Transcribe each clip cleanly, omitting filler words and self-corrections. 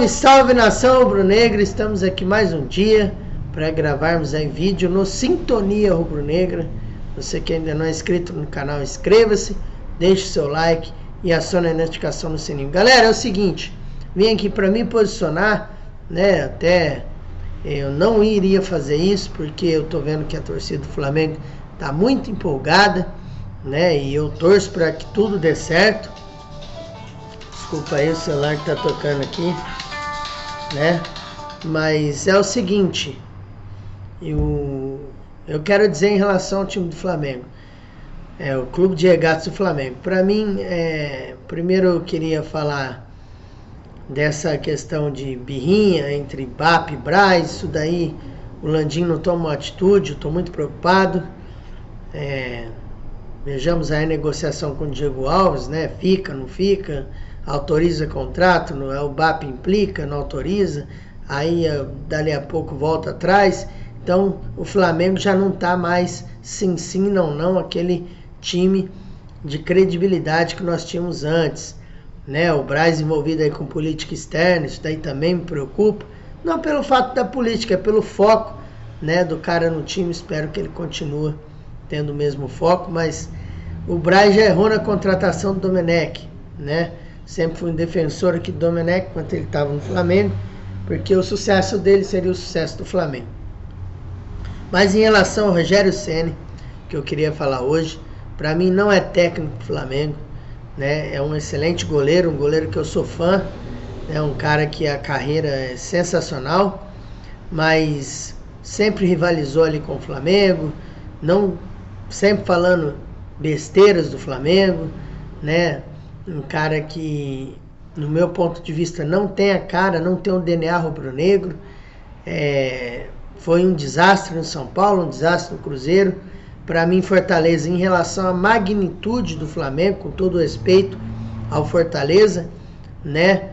Salve nação rubro-negra, estamos aqui mais um dia para gravarmos aí vídeo no Sintonia Rubro-Negra. Você que ainda não é inscrito no canal, inscreva-se, deixe seu like e acione a notificação no sininho. Galera, é o seguinte, vim aqui para me posicionar, né? Até eu não iria fazer isso porque eu tô vendo que a torcida do Flamengo tá muito empolgada, né? E eu torço para que tudo dê certo. Desculpa aí o celular que tá tocando aqui, né? Mas é o seguinte, eu quero dizer em relação ao time do Flamengo, o Clube de Regatas do Flamengo. Para mim, primeiro eu queria falar dessa questão de birrinha entre BAP e Braz. Isso daí o Landinho não toma uma atitude, eu estou muito preocupado. Vejamos aí a negociação com o Diego Alves, né? Fica, não fica, autoriza contrato, o BAP implica, não autoriza, aí dali a pouco volta atrás. Então o Flamengo já não está mais sim, não, aquele time de credibilidade que nós tínhamos antes, né? O Braz envolvido aí com política externa, isso daí também me preocupa, não pelo fato da política, é pelo foco, né, do cara no time. Espero que ele continue tendo o mesmo foco, mas o Braz já errou na contratação do Domenech, né? Sempre fui um defensor aqui do Domenech enquanto ele estava no Flamengo, porque o sucesso dele seria o sucesso do Flamengo. Mas em relação ao Rogério Ceni, que eu queria falar hoje, para mim não é técnico do Flamengo, né? É um excelente goleiro, um goleiro que eu sou fã, é um cara que a carreira é sensacional, mas sempre rivalizou ali com o Flamengo, não sempre falando besteiras do Flamengo, né? Um cara que, no meu ponto de vista, não tem a cara, não tem um DNA rubro-negro. Foi um desastre no São Paulo, um desastre no Cruzeiro. Para mim, Fortaleza, em relação à magnitude do Flamengo, com todo o respeito ao Fortaleza, né?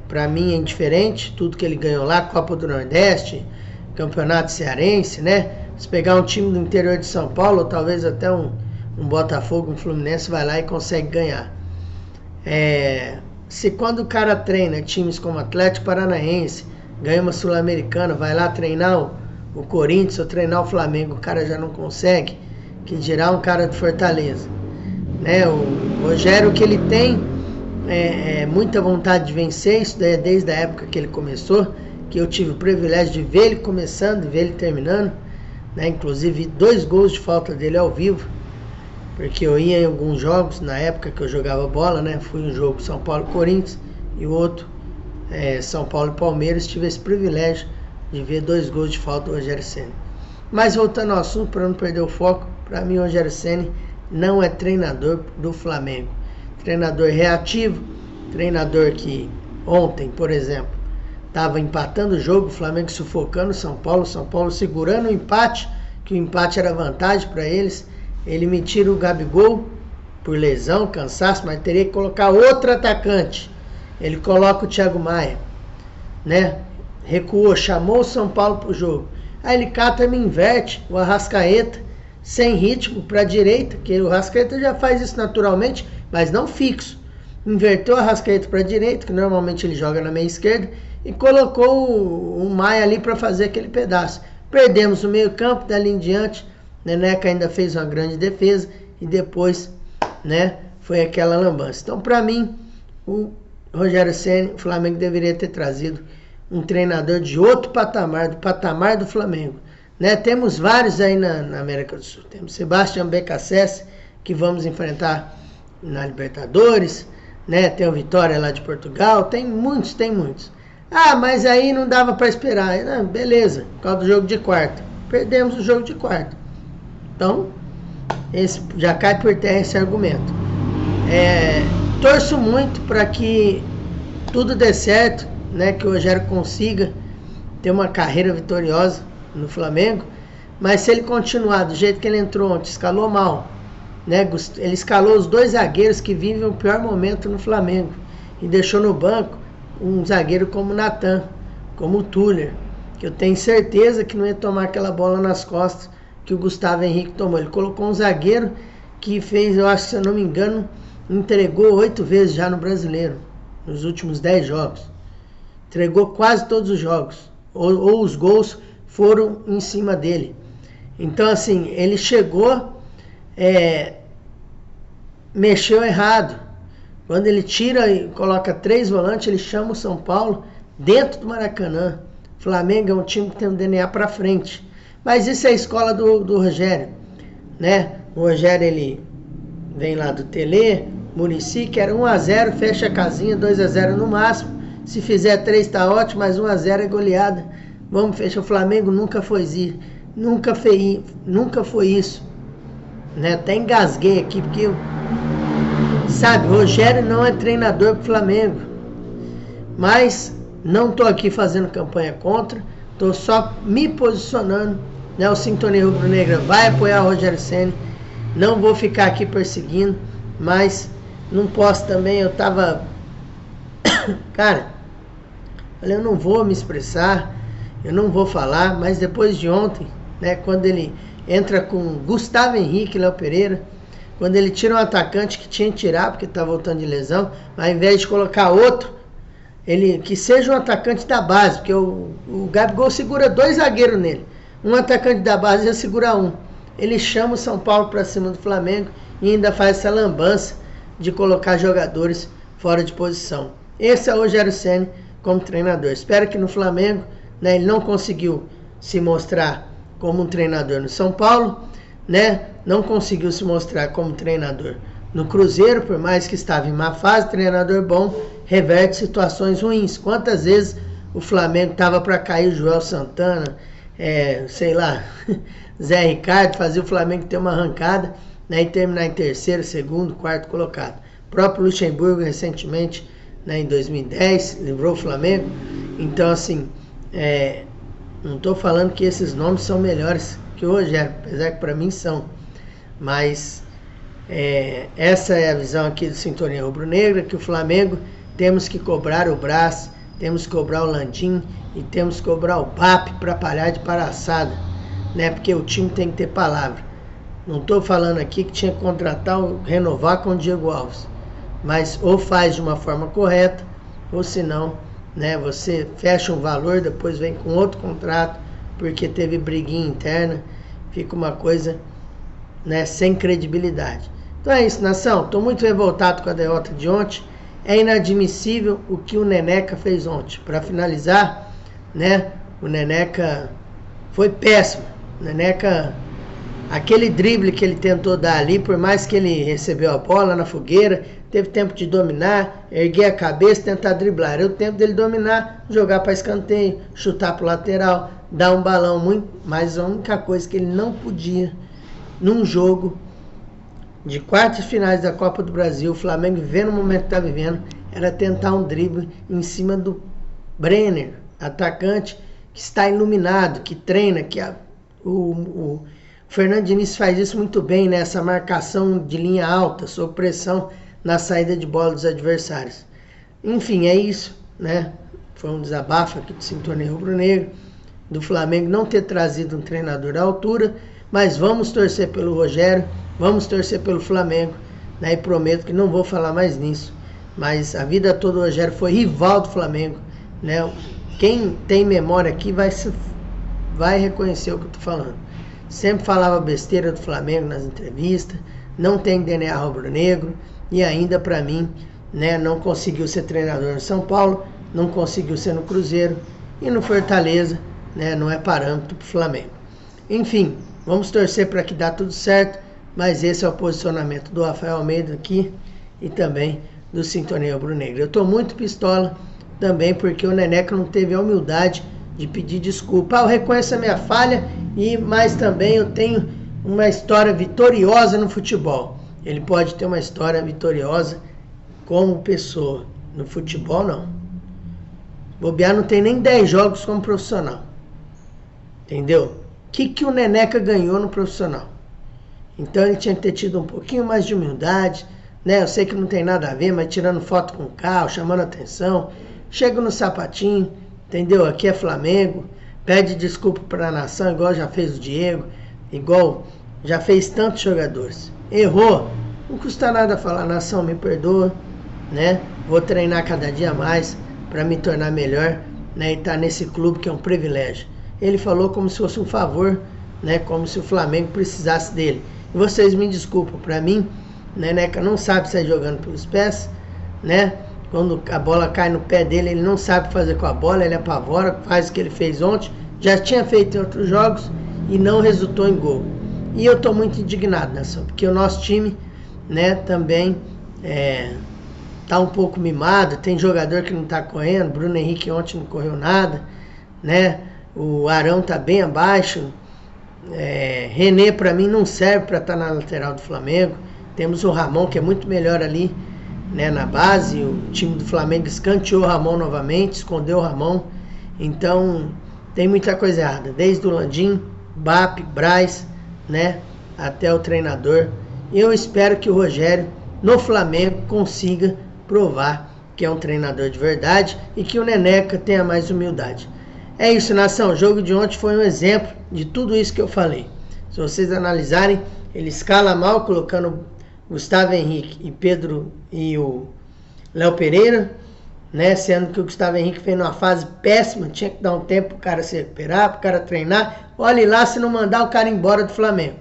Para mim é indiferente tudo que ele ganhou lá, Copa do Nordeste, Campeonato Cearense, né? Se pegar um time do interior de São Paulo, ou talvez até um Botafogo, um Fluminense, vai lá e consegue ganhar. Se quando o cara treina times como Atlético Paranaense, ganha uma Sul-Americana, vai lá treinar o Corinthians ou treinar o Flamengo, o cara já não consegue, que dirá um cara de Fortaleza, né? O Rogério, que ele tem muita vontade de vencer, isso daí é desde a época que ele começou, que eu tive o privilégio de ver ele começando e ver ele terminando, né? Inclusive 2 gols de falta dele ao vivo, porque eu ia em alguns jogos na época que eu jogava bola, né? Fui um jogo São Paulo e Corinthians e o outro São Paulo e Palmeiras. Tive esse privilégio de ver 2 gols de falta do Rogério Ceni. Mas voltando ao assunto, para não perder o foco, para mim o Rogério Ceni não é treinador do Flamengo. Treinador reativo, treinador que ontem, por exemplo, estava empatando o jogo, o Flamengo sufocando o São Paulo segurando o empate, que o empate era vantagem para eles. Ele me tira o Gabigol por lesão, cansaço, mas teria que colocar outro atacante. Ele coloca o Thiago Maia, né? Recuou, chamou o São Paulo pro jogo. Aí ele cata e me inverte o Arrascaeta, sem ritmo, para a direita, que o Arrascaeta já faz isso naturalmente, mas não fixo. Inverteu o Arrascaeta para a direita, que normalmente ele joga na meia esquerda, e colocou o Maia ali para fazer aquele pedaço. Perdemos o meio campo, dali em diante, Neneca ainda fez uma grande defesa e depois, né, foi aquela lambança. Então, para mim, o Rogério Ceni, o Flamengo deveria ter trazido um treinador de outro patamar, do patamar do Flamengo, né? Temos vários aí na América do Sul. Temos Sebastião Becassese, que vamos enfrentar na Libertadores, né? Tem o Vitória lá de Portugal, tem muitos. Ah, mas aí não dava para esperar. Não, beleza, por causa do jogo de quarta. Perdemos o jogo de quarta. Então, esse já cai por terra esse argumento. Torço muito para que tudo dê certo, né? Que o Rogério consiga ter uma carreira vitoriosa no Flamengo. Mas se ele continuar do jeito que ele entrou ontem, escalou mal, né? Ele escalou os 2 zagueiros que vivem o pior momento no Flamengo e deixou no banco um zagueiro como o Natan, como o Tuller, que eu tenho certeza que não ia tomar aquela bola nas costas que o Gustavo Henrique tomou. Ele colocou um zagueiro que fez, eu acho, se eu não me engano, entregou 8 vezes já no Brasileiro, nos últimos 10 jogos. entregou quase todos os jogos, ou os gols foram em cima dele. Então, assim, ele chegou, mexeu errado. Quando ele tira e coloca 3 volantes, ele chama o São Paulo dentro do Maracanã. O Flamengo é um time que tem um DNA para frente. Mas isso é a escola do Rogério, né? O Rogério, ele vem lá do Tele, Muricy, que era 1-0, fecha a casinha, 2-0 no máximo. Se fizer 3 tá ótimo, mas 1-0 é goleada. Vamos fechar. O Flamengo nunca foi isso. Né? Até engasguei aqui, porque, sabe, o Rogério não é treinador pro Flamengo. Mas não tô aqui fazendo campanha contra, tô só me posicionando, né? O Sintonia Rubro-Negra vai apoiar o Rogério Ceni. Não vou ficar aqui perseguindo, mas não posso também, eu tava... Cara, eu não vou me expressar, eu não vou falar, mas depois de ontem, né, quando ele entra com Gustavo Henrique, Léo Pereira, quando ele tira um atacante que tinha que tirar, porque tá voltando de lesão, ao invés de colocar outro, ele que seja um atacante da base, porque o Gabigol segura 2 zagueiros nele, um atacante da base ia segurar um. Ele chama o São Paulo para cima do Flamengo e ainda faz essa lambança de colocar jogadores fora de posição. Esse é o Rogério Ceni como treinador. Espero que no Flamengo, né, ele não conseguiu se mostrar como um treinador no São Paulo, né, não conseguiu se mostrar como treinador no Cruzeiro, por mais que estava em má fase, treinador bom, reverte situações ruins. Quantas vezes o Flamengo estava para cair, Joel Santana, sei lá, Zé Ricardo, fazia o Flamengo ter uma arrancada, né, e terminar em terceiro, segundo, quarto colocado. O próprio Luxemburgo, recentemente, né, em 2010, livrou o Flamengo. Então, assim, não estou falando que esses nomes são melhores que o Rogério, apesar que para mim são. Mas essa é a visão aqui do Sintonia Rubro-Negra, que o Flamengo temos que cobrar o Brás, temos que cobrar o Landim e temos que cobrar o BAP para parar de palhaçada, né? Porque o time tem que ter palavra. Não estou falando aqui que tinha que contratar ou renovar com o Diego Alves, mas ou faz de uma forma correta, ou senão, né, você fecha um valor, depois vem com outro contrato, porque teve briguinha interna, fica uma coisa, né, sem credibilidade. Então é isso, nação. Estou muito revoltado com a derrota de ontem. É inadmissível o que o Neneca fez ontem. Para finalizar, né, o Neneca foi péssimo. O Neneca, aquele drible que ele tentou dar ali, por mais que ele recebeu a bola na fogueira, teve tempo de dominar, erguer a cabeça, tentar driblar. Era o tempo dele dominar, jogar para escanteio, chutar para o lateral, dar um balão muito. Mas a única coisa que ele não podia, num jogo de quartas finais da Copa do Brasil, o Flamengo vivendo o momento que está vivendo, era tentar um drible em cima do Brenner, atacante que está iluminado, que treina, que o Fernando Diniz faz isso muito bem, né? Essa marcação de linha alta, sob pressão na saída de bola dos adversários. Enfim, é isso, né? Foi um desabafo aqui do Sintonia Rubro-Negra, do Flamengo não ter trazido um treinador à altura, mas vamos torcer pelo Rogério, vamos torcer pelo Flamengo, né? E prometo que não vou falar mais nisso, mas a vida toda o Rogério foi rival do Flamengo, né? Quem tem memória aqui vai reconhecer o que eu tô falando. Sempre falava besteira do Flamengo nas entrevistas, não tem DNA rubro-negro e ainda para mim, né, não conseguiu ser treinador no São Paulo, não conseguiu ser no Cruzeiro e no Fortaleza, né, não é parâmetro pro Flamengo. Enfim, vamos torcer para que dá tudo certo, mas esse é o posicionamento do Rafael Almeida aqui e também do Sintonia Rubro-Negra. Eu estou muito pistola também porque o Neneca não teve a humildade de pedir desculpa. Eu reconheço a minha falha, mas também eu tenho uma história vitoriosa no futebol. Ele pode ter uma história vitoriosa como pessoa. No futebol, não. Bobear não tem nem 10 jogos como profissional. Entendeu? O que o Neneca ganhou no profissional? Então ele tinha que ter tido um pouquinho mais de humildade, né? Eu sei que não tem nada a ver, mas tirando foto com o carro, chamando atenção, chega no sapatinho, entendeu? Aqui é Flamengo, pede desculpa para a nação, igual já fez o Diego, igual já fez tantos jogadores. Errou, não custa nada falar, nação, me perdoa, né? Vou treinar cada dia mais, para me tornar melhor, né, e estar nesse clube que é um privilégio. Ele falou como se fosse um favor, né, como se o Flamengo precisasse dele. E vocês me desculpam, para mim, Neneca não sabe sair jogando pelos pés, né? Quando a bola cai no pé dele, ele não sabe fazer com a bola, ele apavora, faz o que ele fez ontem, já tinha feito em outros jogos e não resultou em gol. E eu estou muito indignado, Nação, porque o nosso time, né, também tá um pouco mimado, tem jogador que não tá correndo, Bruno Henrique ontem não correu nada, né? O Arão tá bem abaixo, René para mim não serve para estar na lateral do Flamengo. Temos o Ramon que é muito melhor ali, né, na base. O time do Flamengo escanteou o Ramon novamente, escondeu o Ramon. Então tem muita coisa errada, desde o Landim, Bap, Braz, né, até o treinador. Eu espero que o Rogério no Flamengo consiga provar que é um treinador de verdade e que o Neneca tenha mais humildade. É isso, nação. O jogo de ontem foi um exemplo de tudo isso que eu falei. Se vocês analisarem, ele escala mal, colocando Gustavo Henrique e Pedro e o Léo Pereira, né? Sendo que o Gustavo Henrique fez uma fase péssima, tinha que dar um tempo pro cara se recuperar, pro cara treinar. Olhe lá se não mandar o cara embora do Flamengo.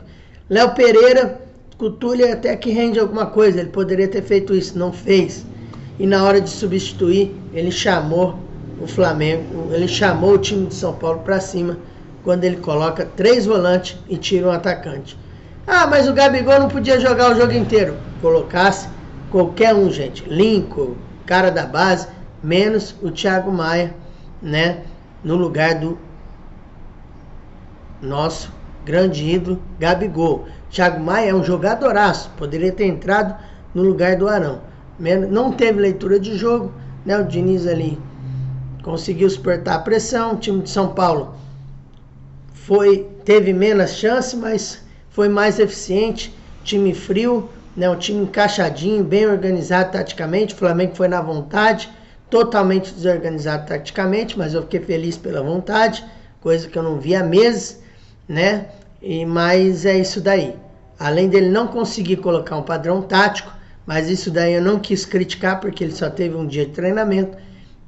Léo Pereira, Cutulha até que rende alguma coisa, ele poderia ter feito isso, não fez. E na hora de substituir, ele chamou o Flamengo, ele chamou o time de São Paulo para cima, quando ele coloca 3 volantes e tira um atacante. Ah, mas o Gabigol não podia jogar o jogo inteiro. Colocasse qualquer um, gente, Lincoln, cara da base, menos o Thiago Maia, né, no lugar do nosso grande ídolo Gabigol. Thiago Maia é um jogadoraço, poderia ter entrado no lugar do Arão. Não teve leitura de jogo, né? O Diniz ali conseguiu suportar a pressão. O time de São Paulo teve menos chance, mas foi mais eficiente. Time frio, né? Um time encaixadinho, bem organizado taticamente. O Flamengo foi na vontade, totalmente desorganizado taticamente, mas eu fiquei feliz pela vontade, coisa que eu não vi há meses, né? Mas é isso daí. Além dele não conseguir colocar um padrão tático, mas isso daí eu não quis criticar porque ele só teve um dia de treinamento,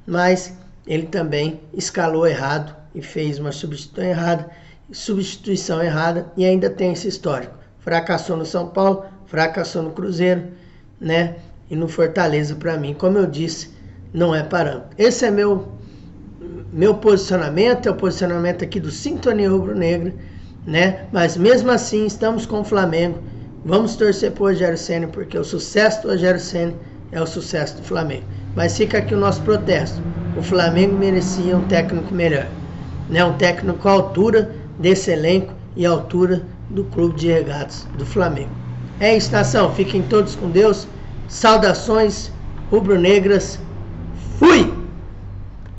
mas ele também escalou errado e fez uma substituição errada e ainda tem esse histórico. Fracassou no São Paulo, fracassou no Cruzeiro, né? E no Fortaleza, para mim, como eu disse, não é parâmetro. Esse é meu posicionamento, é o posicionamento aqui do Sintonia Rubro-Negra, né? Mas mesmo assim estamos com o Flamengo. Vamos torcer pro Rogério Ceni, porque o sucesso do Rogério Ceni é o sucesso do Flamengo. Mas fica aqui o nosso protesto. O Flamengo merecia um técnico melhor, né? Um técnico à altura desse elenco e à altura do clube de regatas do Flamengo. É isso, nação. Fiquem todos com Deus. Saudações rubro-negras. Fui!